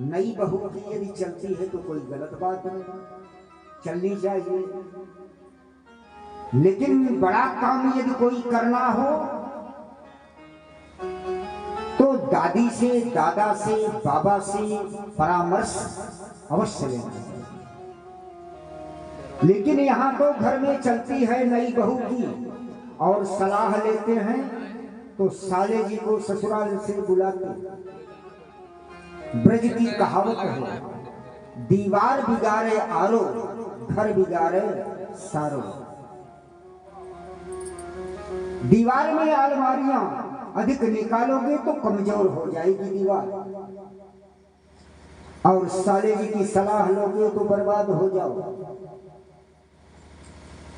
नई बहू की यदि चलती है तो कोई गलत बात नहीं, चलनी चाहिए। लेकिन बड़ा काम यदि कोई करना हो तो दादी से, दादा से, बाबा से परामर्श अवश्य लेना चाहिए। लेकिन यहां तो घर में चलती है नई बहू की और सलाह लेते हैं तो साले जी को ससुराल से बुलाते। ब्रज की कहावत है, दीवार बिगाड़े आरो, घर बिगाड़े सारो। दीवार में अलमारियां अधिक निकालोगे तो कमजोर हो जाएगी दीवार, और साले जी की सलाह लोगे तो बर्बाद हो जाओ।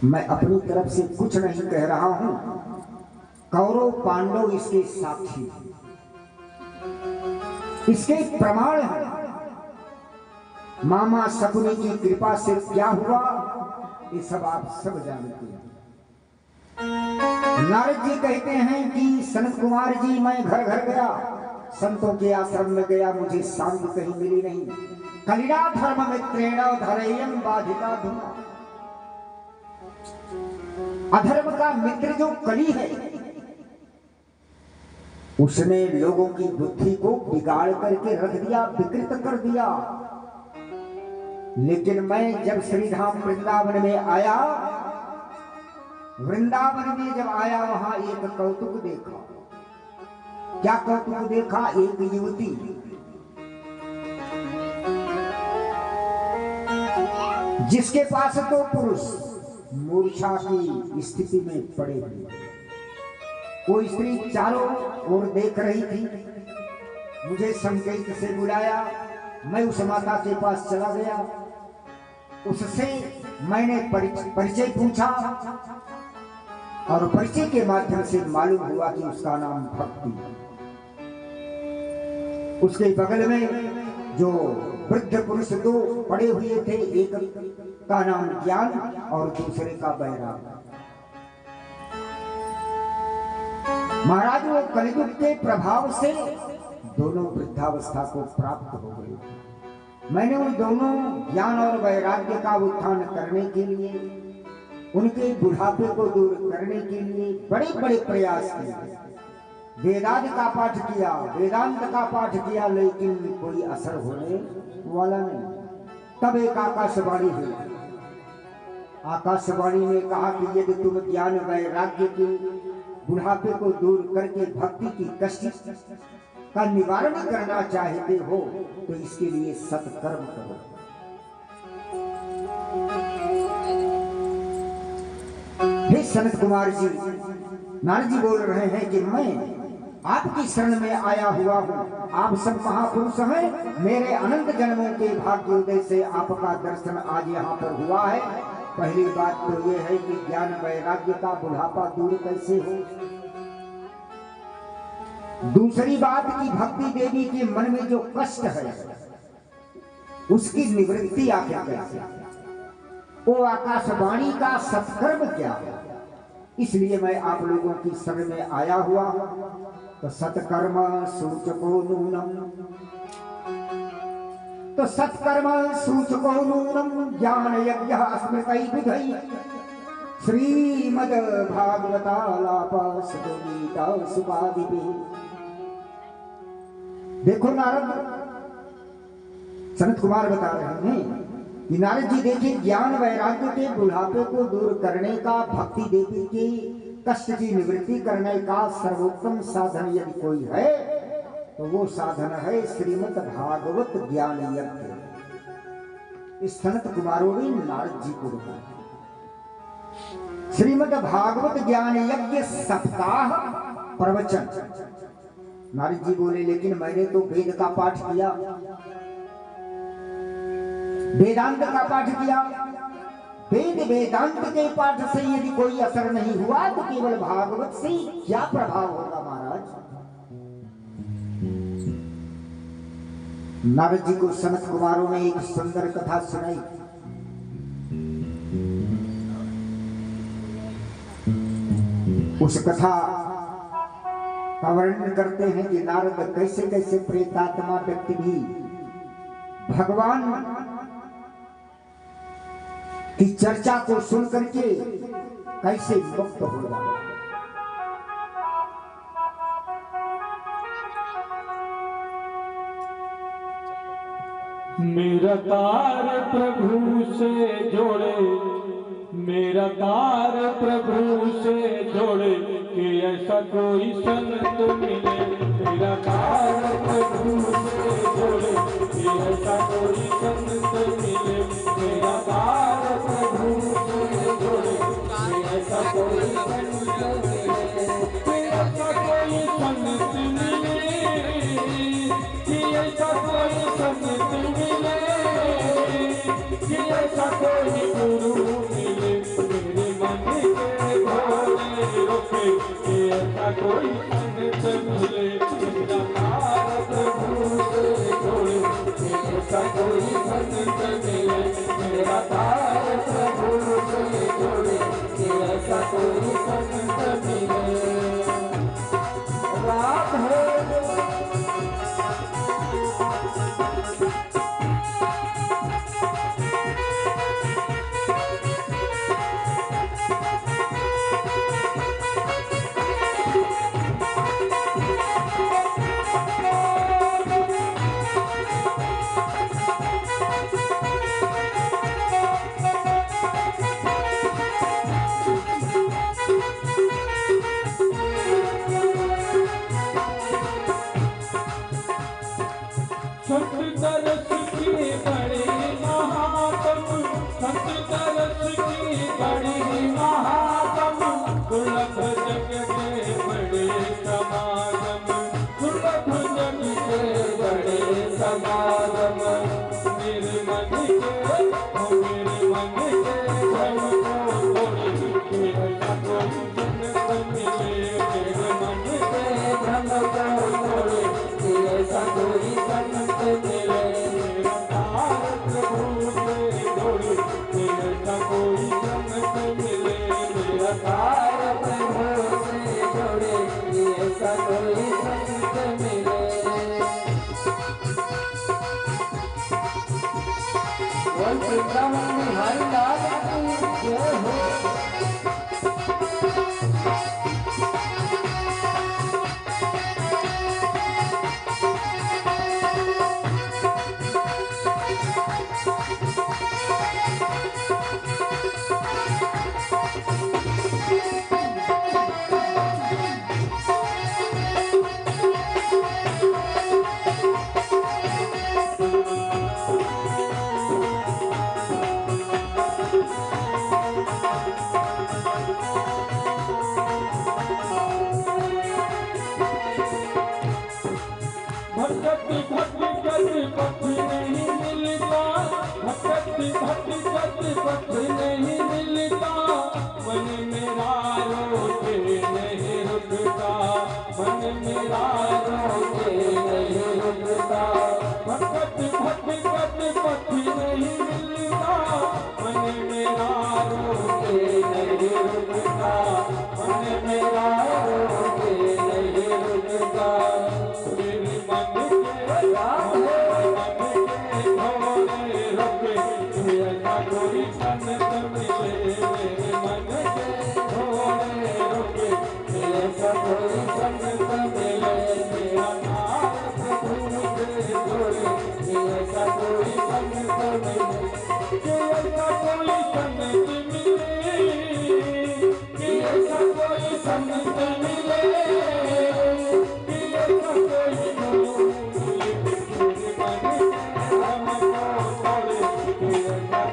मैं अपनी तरफ से कुछ नहीं कह रहा हूं, कौरव पांडव इसके साक्षी, इसके प्रमाण है। मामा शकुनी की कृपा से क्या हुआ ये सब आप सब जानते हैं। नारद जी कहते हैं कि सनत कुमार जी, मैं घर घर गया, संतों के आश्रम में गया, मुझे शांति कहीं मिली नहीं। कलिना धर्म मित्रेण धरेयं बाधिता धुना। अधर्म का मित्र जो कली है उसने लोगों की बुद्धि को बिगाड़ करके रख दिया, विकृत कर दिया। लेकिन मैं जब श्रीधाम वृंदावन में आया, वृंदावन में जब आया वहां एक कौतुक देखा। क्या कौतुक देखा? एक युवती जिसके पास तो पुरुष मूर्छा की स्थिति में पड़े हुए, वो स्त्री चारों ओर देख रही थी। मुझे संकेत से बुलाया, मैं उस माता के पास चला गया, उससे मैंने परिचय पूछा। और परिचय के माध्यम से मालूम हुआ कि उसका नाम भक्ति। उसके बगल में जो वृद्ध पुरुष दो पड़े हुए थे, एक का नाम ज्ञान और दूसरे का वैराग्य। महाराज वो कलियुग के प्रभाव से दोनों वृद्धावस्था को प्राप्त हो गए। मैंने उन दोनों ज्ञान और वैराग्य का उत्थान करने के लिए, उनके बुढ़ापे को दूर करने के लिए बड़े बड़े प्रयास किए। वेदांत का पाठ किया, वेदांत का पाठ किया, लेकिन कोई असर होने वाला नहीं। तब एक आकाशवाणी हुई। आकाशवाणी ने कहा कि यदि तुम ज्ञान वैराग्य के बुढ़ापे को दूर करके भक्ति की कष्ट का निवारण करना चाहते हो तो इसके लिए सत्कर्म करो। हे सनत कुमार जी, नारद जी बोल रहे हैं कि मैं आपकी शरण में आया हुआ हूँ। आप सब महापुरुष हैं। मेरे अनंत जन्मों के भाग्योदय से आपका दर्शन आज यहाँ पर हुआ है। पहली बात तो ये है कि ज्ञान वैराग्य का बुढ़ापा दूर कैसे हो। दूसरी बात की भक्ति देवी के मन में जो कष्ट है उसकी निवृत्ति आखिर कैसे। वो आकाशवाणी का सत्कर्म क्या है। इसलिए मैं आप लोगों की शरण में आया हुआ। तो सत्कर्म सूचको नूनम, तो सत्कर्म सूचको नूनम ज्ञान यज्ञ स्मृतै बुधै श्रीमद् भागवतालाप सुगीता सुपादिपि। देखो नारद, सनत कुमार बता रहे हैं कि नारद जी देखिए, ज्ञान वैराग्य के बुढ़ापे को दूर करने का, भक्ति देवी के कष्ट की निवृत्ति करने का सर्वोत्तम साधन यदि कोई है तो वो साधन है श्रीमद् भागवत ज्ञान यज्ञ। इस सनत कुमारों ने नारद जी को बताया श्रीमद् भागवत ज्ञान यज्ञ सप्ताह प्रवचन। नारद जी बोले, लेकिन मैंने तो वेद का पाठ किया, वेदांत का पाठ किया। वेद वेदांत के पाठ से यदि कोई असर नहीं हुआ तो केवल भागवत से क्या प्रभाव होगा महाराज। नारद जी को सनत कुमारों ने एक सुंदर कथा सुनाई। उस कथा का वर्णन करते हैं कि नारद कैसे कैसे प्रेतात्मा व्यक्ति भी भगवान की चर्चा को सुन करके कैसे मुक्त हो जाए। मेरा तार प्रभु से जोड़े, मेरा तार प्रभु से जोड़े कि ऐसा कोई संत मिले। मेरा तार प्रभु से जोड़े कि ऐसा कोई संत मिले। मेरा तार प्रभु से जोड़े कि ऐसा कोई संत मिले। ऐसा कोई संत मिले कि ऐसा कोई संत मिले कि ऐसा कोई गुरु मिले। मेरे मन के भोले रोके कि ऐसा कोई संत मिले। मेरा तार प्रभु से जोड़े कि ऐसा कोई संत मिले। मेरा तार प्रभु से जोड़े कि ऐसा कोई संत मिले। रात है ऐसा कोई संत मिले। बोल वृंदावन बिहारी लाल की जय हो। भटकती भटकती पथ नहीं मिलता, भटकती भटकती पथ नहीं मिलता, मन मेरा रोके नहीं रुकता, मन मेरा रोके नहीं रुकता। भटकती भटकती पथ नहीं मिलता, मन मेरा रोके नहीं रुकता, मन मेरा रोके नहीं रुकता। कोई संत मिले मेरे मन के थोड़े रुके, ऐसा कोई संत मिले मेरा नाम प्रभु से जोड़े, ऐसा कोई संत मिले, ऐसा कोई संत मिले, ऐसा कोई संत मिले, ऐसा कोई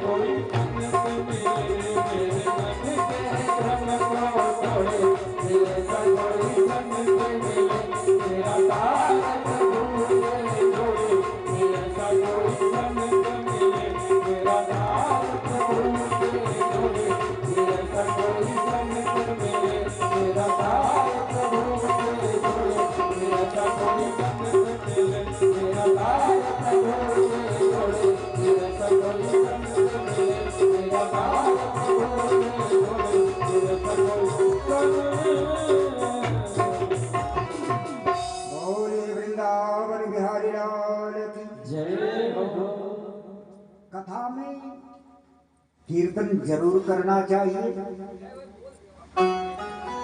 कथा में कीर्तन जरूर करना चाहिए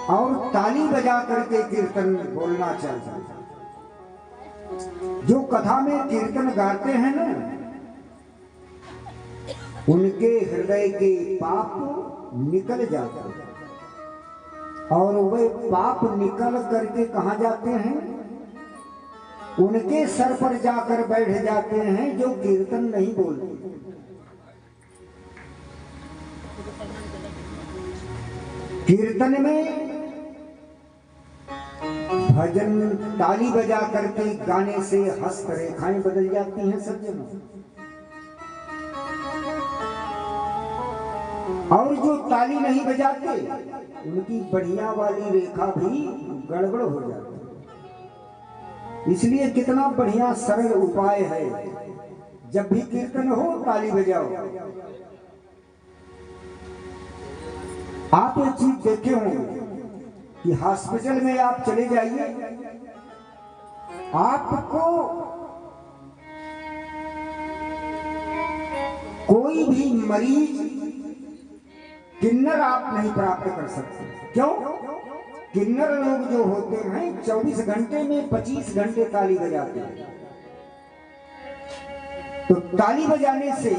और ताली बजा करके कीर्तन बोलना चाहिए। जो कथा में कीर्तन गाते हैं ना, उनके हृदय के पाप निकल जाते हैं और वे पाप निकल करके कहाँ जाते हैं? उनके सर पर जाकर बैठ जाते हैं जो कीर्तन नहीं बोलते। कीर्तन में भजन ताली बजा करके गाने से हस्तरेखाएं बदल जाती हैं सज्जनों, और जो ताली नहीं बजाते उनकी बढ़िया वाली रेखा भी गड़बड़ हो जाती है। इसलिए कितना बढ़िया सरल उपाय है, जब भी कीर्तन हो ताली बजाओ। आप एक चीज देखे होंगे कि हॉस्पिटल में आप चले जाइए, आपको कोई भी मरीज किन्नर आप नहीं प्राप्त कर सकते। क्यों? किन्नर लोग जो होते हैं 24 घंटे में 25 घंटे ताली बजाते हैं। तो ताली बजाने से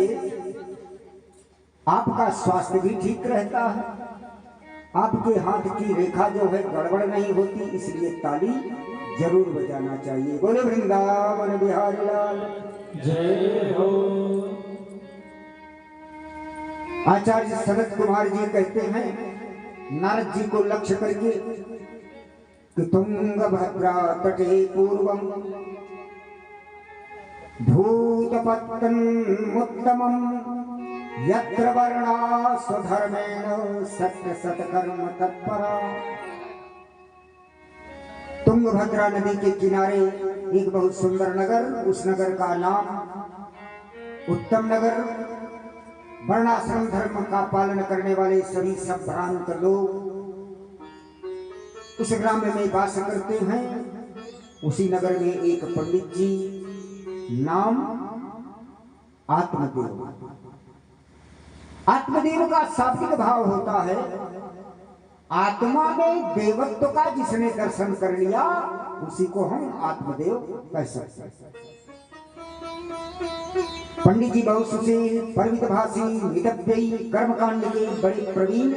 आपका स्वास्थ्य भी ठीक रहता है, आपके हाथ की रेखा जो है गड़बड़ नहीं होती, इसलिए ताली जरूर बजाना चाहिए। बोले वृंदावन बिहारी लाल जय हो। आचार्य सनत कुमार जी कहते हैं नारद जी को लक्ष्य करके कि तुंगभद्रा तटे पूर्वम भूतपत्तन्मुत्तमम् यत्र वर्णा स्वधर्मेण सत्य सत्कर्म तत्परा। तुंगभद्रा नदी के किनारे एक बहुत सुंदर नगर, उस नगर का नाम उत्तम नगर। वर्णाश्रम धर्म का पालन करने वाले सभी संभ्रांत लोग उस ग्राम में वास करते हैं। उसी नगर में एक पंडित जी, नाम आत्मदेव। आत्मदेव का शाब्दिक भाव होता है आत्मा में देवत्व का जिसने दर्शन कर लिया उसी को हम आत्मदेव कह सकते हैं। पंडित जी बहुत सुशील, परिमितभाषी, मितव्ययी, कर्मकांड के बड़े प्रवीण।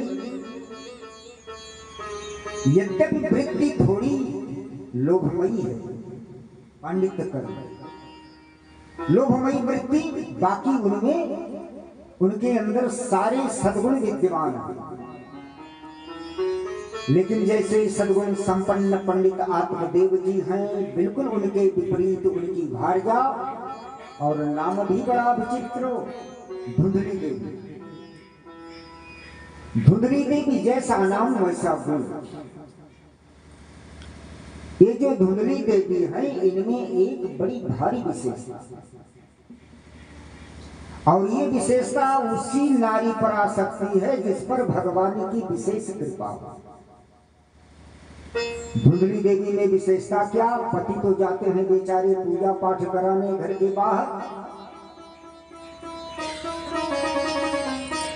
यद्यपि वृत्ति थोड़ी लोभमयी है, पंडित कर्म लोभमयी वृत्ति, बाकी उनमें उनके अंदर सारे सद्गुण विद्यमान हैं। लेकिन जैसे सद्गुण संपन्न पंडित आत्मदेव जी हैं, बिल्कुल उनके विपरीत उनकी भार्या, और नाम भी बड़ा विचित्र, धुंधली देवी। धुंधली देवी जैसा नाम वैसा गुण। ये जो धुंधली देवी है इनमें एक बड़ी भारी विशेषता, और ये विशेषता उसी नारी पर आ सकती है जिस पर भगवान की विशेष कृपा हो। धुंधली देवी में विशेषता क्या? पति तो जाते हैं बेचारे पूजा पाठ कराने घर के बाहर,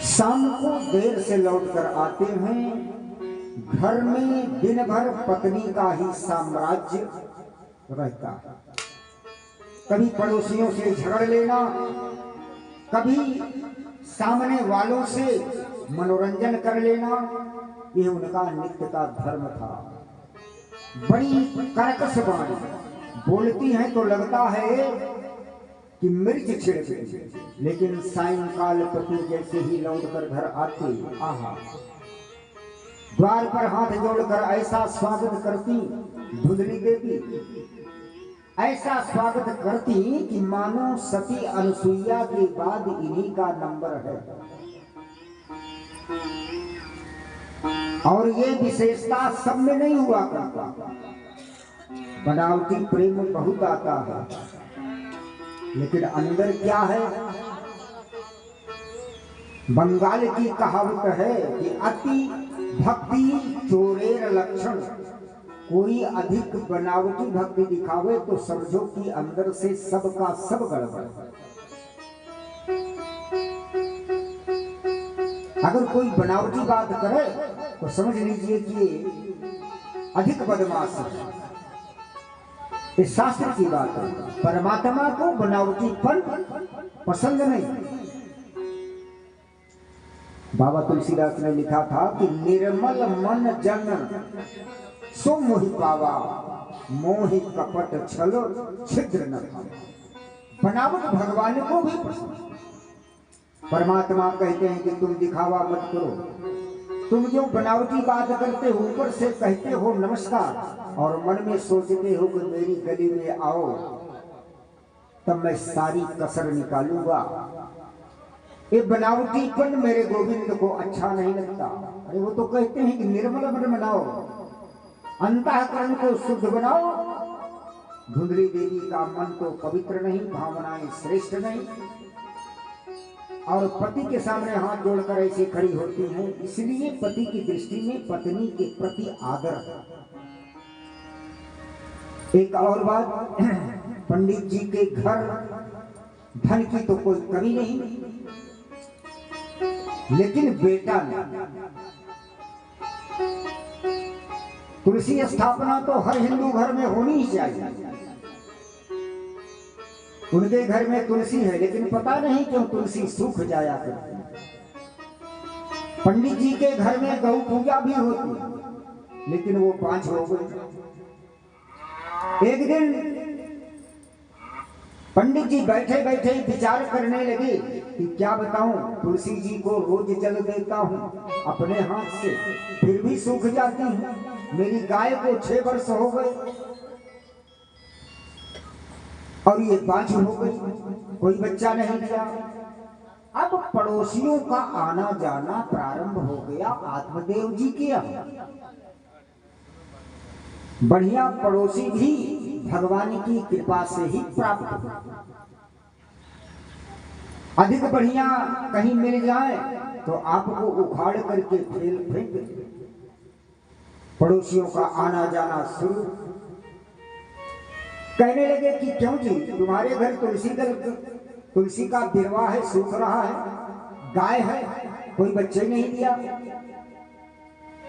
शाम को देर से लौटकर आते हैं। घर में दिन भर पत्नी का ही साम्राज्य रहता है। कभी पड़ोसियों से झगड़ लेना, कभी सामने वालों से मनोरंजन कर लेना, यह उनका नित्य का धर्म था। बड़ी कर्कश वाणी बोलती हैं तो लगता है कि मिर्च छिड़के, लेकिन सायंकाल पति जैसे ही लौटकर घर आते, आहा, द्वार पर हाथ जोड़कर ऐसा स्वागत करती धुंधली देवी, ऐसा स्वागत करती कि मानो सती अनुसुईया के बाद इन्हीं का नंबर है। और ये विशेषता सब में नहीं हुआ करता। बनावटी प्रेम बहुत आता है, लेकिन अंदर क्या है? बंगाल की कहावत है कि अति भक्ति चोरेर लक्षण। कोई अधिक बनावटी भक्ति दिखावे तो समझो कि अंदर से सबका सब गड़बड़ है। अगर कोई बनावटी बात करे तो समझ लीजिए कि अधिक बदमाश है। इस शास्त्र की बात है। परमात्मा को बनावटीपन पसंद नहीं। बाबा तुलसीदास ने लिखा था कि निर्मल मन जन सो मोहि पावा, मोहि कपट छल छिद्र न पावा। बनावट भगवान को भी पसंद। परमात्मा कहते हैं कि तुम दिखावा मत करो। तुम जो बनावटी बात करते हो, ऊपर से कहते हो नमस्कार और मन में सोचते हो कि मेरी गली में आओ, तब मैं सारी कसर निकालूंगा। ये बनावटीपन मेरे गोविंद को अच्छा नहीं लगता। अरे वो तो कहते हैं कि निर्मल मन बनाओ, अंतःकरण को शुद्ध बनाओ। धुंधली देवी का मन तो पवित्र नहीं, भावनाएं श्रेष्ठ नहीं, और पति के सामने हाथ जोड़कर ऐसे खड़ी होती हैं। इसलिए पति की दृष्टि में पत्नी के प्रति आदर है। एक और बात, पंडित जी के घर धन की तो कोई कमी नहीं, लेकिन बेटा नहीं। तुलसी स्थापना तो हर हिंदू घर में होनी ही चाहिए। उनके घर में तुलसी है, लेकिन पता नहीं क्यों तुलसी सूख जाया करती है। पंडित जी के घर में गौ पूजा भी होती, लेकिन वो 5 हो गई। एक दिन पंडित जी बैठे बैठे विचार करने लगे कि क्या बताऊं, तुलसी जी को रोज जल देता हूं अपने हाथ से, फिर भी सूख जाती हूं। मेरी गाय को 6 वर्ष हो गए और ये 5 हो गई, कोई बच्चा नहीं दिया। अब पड़ोसियों का आना जाना प्रारंभ हो गया आत्मदेव जी के यहाँ। बढ़िया पड़ोसी भी भगवान की कृपा से ही प्राप्त हो। अधिक बढ़िया कहीं मिल जाए तो आपको उखाड़ करके फेंक दे। पड़ोसियों का आना जाना शुरू। कहने लगे कि क्यों जी, तुम्हारे घर तुलसी का बिरवा है, सूख रहा है, गाय है, कोई बच्चे नहीं दिया,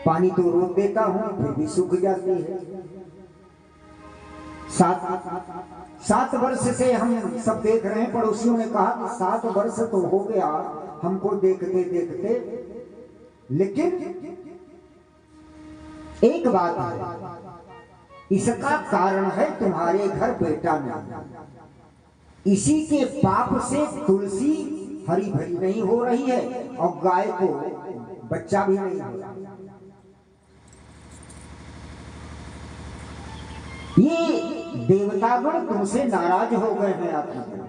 पानी तो रोक देता हूं फिर भी सूख जाती है। 7 वर्ष से हम सब देख रहे हैं। पड़ोसियों ने कहा कि 7 वर्ष तो हो गया हमको देखते देखते, लेकिन एक बात है, इसका कारण है तुम्हारे घर बेटा नहीं। इसी के पाप से तुलसी हरी भरी नहीं हो रही है और गाय को बच्चा भी नहीं हो रहा। ये देवतागण तुमसे नाराज हो गए हैं। आपने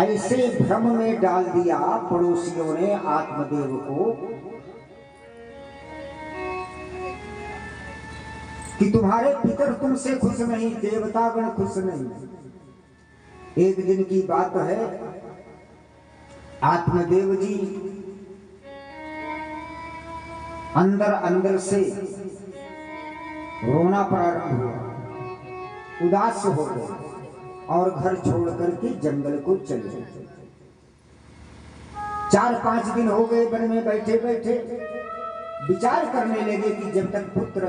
ऐसे भ्रम में डाल दिया पड़ोसियों ने आत्मदेव को कि तुम्हारे पितर तुमसे खुश नहीं, देवतागण खुश नहीं। एक दिन की बात है, आत्मदेव जी अंदर अंदर से रोना प्रारंभ हुआ, उदास हो गए और घर छोड़ करके जंगल को चले गए। 4-5 दिन हो गए वन में बैठे बैठे, विचार करने लगे कि जब तक पुत्र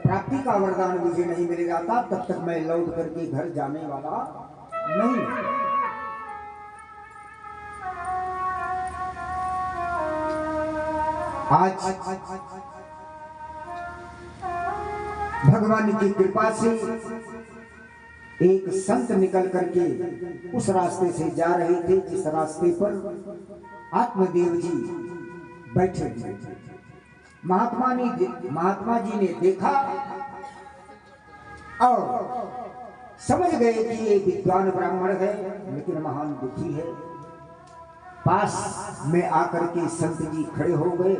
प्राप्ति का वरदान मुझे नहीं मिल जाता तब तक मैं लौट करके घर जाने वाला नहीं। आज भगवान की कृपा से एक संत निकल करके उस रास्ते से जा रहे थे जिस रास्ते पर आत्मदेव जी बैठे थे। महात्मा जी ने देखा और समझ गए कि ये विद्वान ब्राह्मण है लेकिन महान दुखी है। पास में आकर के संत जी खड़े हो गए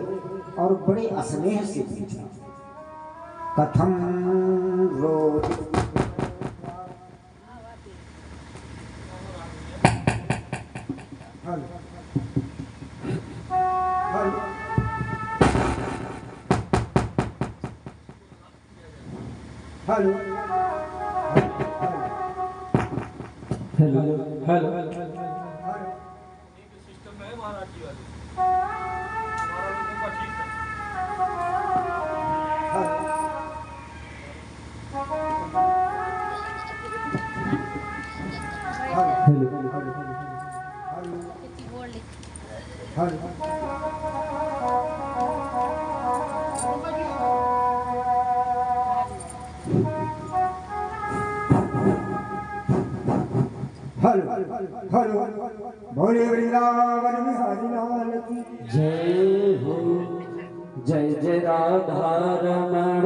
और बड़े स्नेह से पूछा, कथम रोज हेलो हेलो हेलो सिस्टम है महाराजी वाले, हमारा लोगों का ठीक हेलो भोले वृंदावन बिहारी लाल की जय हो। जय जय राधा रमण